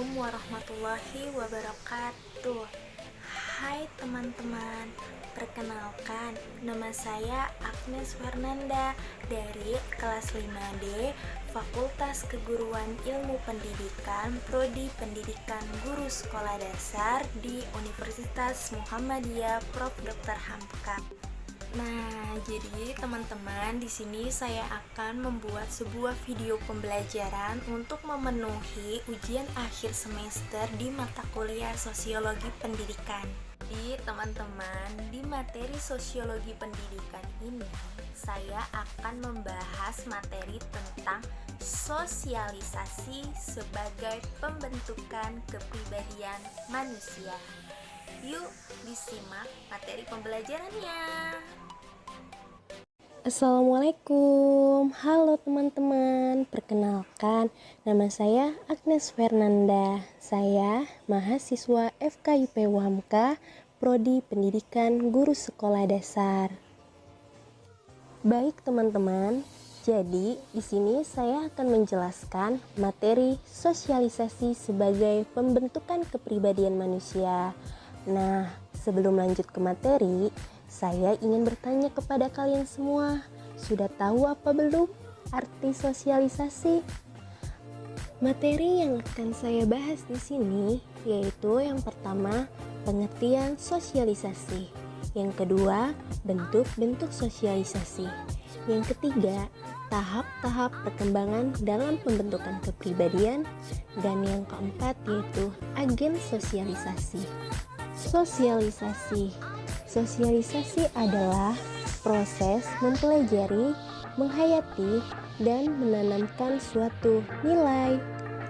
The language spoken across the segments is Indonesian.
Assalamualaikum warahmatullahi wabarakatuh. Hai teman-teman, perkenalkan nama saya Agnes Fernanda dari kelas 5D Fakultas Keguruan Ilmu Pendidikan Prodi Pendidikan Guru Sekolah Dasar di Universitas Muhammadiyah Prof. Dr. Hamka. Nah, jadi teman-teman, di sini saya akan membuat sebuah video pembelajaran untuk memenuhi ujian akhir semester di mata kuliah Sosiologi Pendidikan. Jadi, teman-teman, di materi Sosiologi Pendidikan ini, saya akan membahas materi tentang sosialisasi sebagai pembentukan kepribadian manusia. Yuk, disimak materi pembelajarannya. Assalamualaikum, halo teman-teman. Perkenalkan, nama saya Agnes Fernanda. Saya mahasiswa FKIP UHAMKA, Prodi Pendidikan Guru Sekolah Dasar. Baik teman-teman, jadi di sini saya akan menjelaskan materi sosialisasi sebagai pembentukan kepribadian manusia. Nah, sebelum lanjut ke materi, saya ingin bertanya kepada kalian semua, sudah tahu apa belum arti sosialisasi? Materi yang akan saya bahas di sini yaitu yang pertama, pengertian sosialisasi. Yang kedua, bentuk-bentuk sosialisasi. Yang ketiga, tahap-tahap perkembangan dalam pembentukan kepribadian. Dan yang keempat yaitu agen sosialisasi. Sosialisasi adalah proses mempelajari, menghayati, dan menanamkan suatu nilai,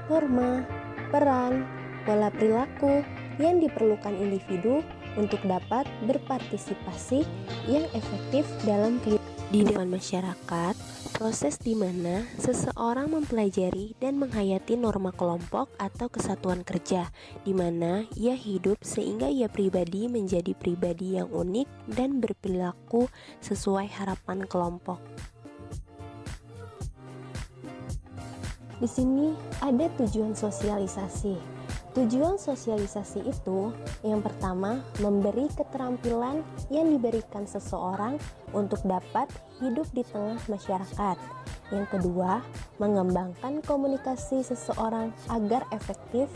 norma, peran, pola perilaku yang diperlukan individu untuk dapat berpartisipasi yang efektif dalam kehidupan masyarakat. Proses di mana seseorang mempelajari dan menghayati norma kelompok atau kesatuan kerja, di mana ia hidup sehingga ia pribadi menjadi pribadi yang unik dan berperilaku sesuai harapan kelompok. Di sini ada tujuan sosialisasi. Tujuan sosialisasi itu yang pertama, memberi keterampilan yang diberikan seseorang untuk dapat hidup di tengah masyarakat. Yang kedua, mengembangkan komunikasi seseorang agar efektif.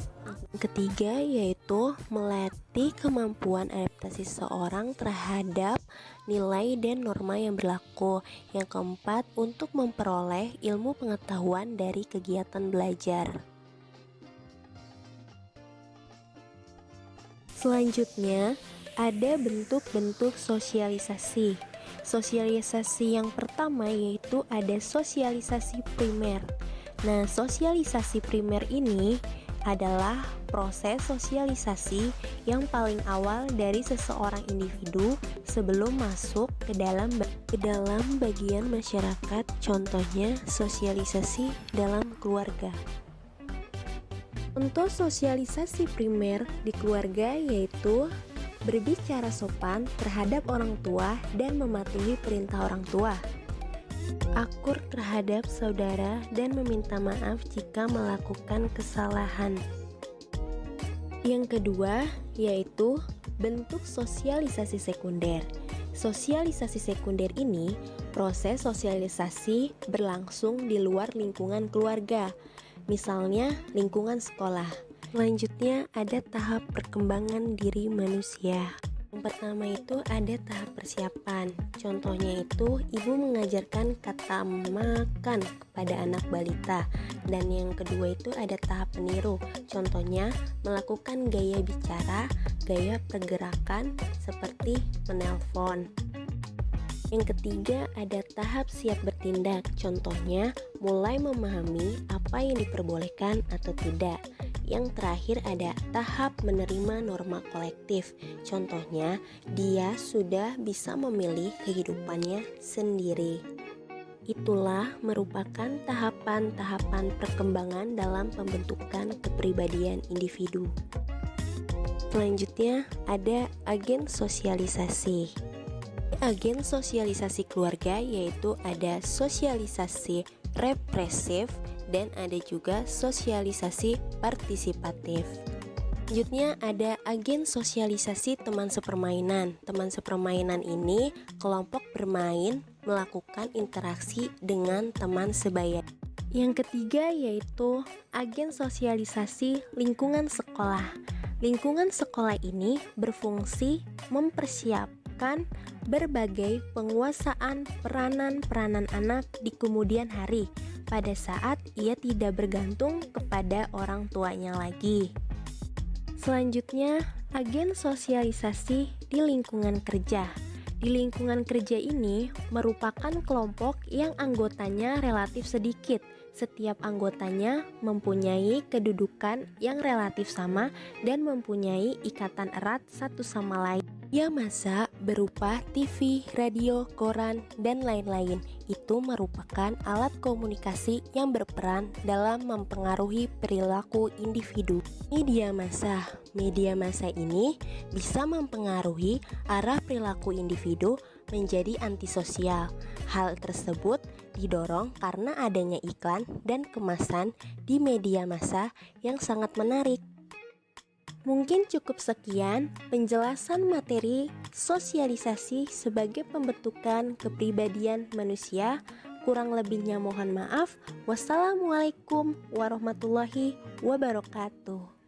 Yang ketiga yaitu melatih kemampuan adaptasi seseorang terhadap nilai dan norma yang berlaku. Yang keempat, untuk memperoleh ilmu pengetahuan dari kegiatan belajar. Selanjutnya, ada bentuk-bentuk sosialisasi. Sosialisasi yang pertama yaitu ada sosialisasi primer. Nah, sosialisasi primer ini adalah proses sosialisasi yang paling awal dari seseorang individu sebelum masuk ke dalam bagian masyarakat. Contohnya, sosialisasi dalam keluarga. Contoh sosialisasi primer di keluarga yaitu berbicara sopan terhadap orang tua dan mematuhi perintah orang tua, akur terhadap saudara dan meminta maaf jika melakukan kesalahan. Yang kedua yaitu bentuk sosialisasi sekunder. Sosialisasi sekunder ini proses sosialisasi berlangsung di luar lingkungan keluarga, misalnya lingkungan sekolah. Selanjutnya ada tahap perkembangan diri manusia. Yang pertama itu ada tahap persiapan. Contohnya itu ibu mengajarkan kata makan kepada anak balita. Dan yang kedua itu ada tahap peniru. Contohnya melakukan gaya bicara, gaya pergerakan seperti menelpon. Yang ketiga ada tahap siap bertindak. Contohnya mulai memahami apa yang diperbolehkan atau tidak. Yang terakhir ada tahap menerima norma kolektif. Contohnya dia sudah bisa memilih kehidupannya sendiri. Itulah merupakan tahapan-tahapan perkembangan dalam pembentukan kepribadian individu. Selanjutnya ada agen sosialisasi. Agen sosialisasi keluarga yaitu ada sosialisasi represif dan ada juga sosialisasi partisipatif. Selanjutnya ada agen sosialisasi teman sepermainan. Teman sepermainan ini kelompok bermain melakukan interaksi dengan teman sebaya. Yang ketiga yaitu agen sosialisasi lingkungan sekolah. Lingkungan sekolah ini berfungsi mempersiapkan berbagai penguasaan peranan-peranan anak di kemudian hari pada saat ia tidak bergantung kepada orang tuanya lagi. Selanjutnya, agen sosialisasi di lingkungan kerja. Di lingkungan kerja ini merupakan kelompok yang anggotanya relatif sedikit. Setiap anggotanya mempunyai kedudukan yang relatif sama dan mempunyai ikatan erat satu sama lain. Media massa berupa TV, radio, koran, dan lain-lain itu merupakan alat komunikasi yang berperan dalam mempengaruhi perilaku individu. Media massa ini bisa mempengaruhi arah perilaku individu menjadi antisosial. Hal tersebut didorong karena adanya iklan dan kemasan di media massa yang sangat menarik. Mungkin cukup sekian penjelasan materi sosialisasi sebagai pembentukan kepribadian manusia. Kurang lebihnya mohon maaf. Wassalamualaikum warahmatullahi wabarakatuh.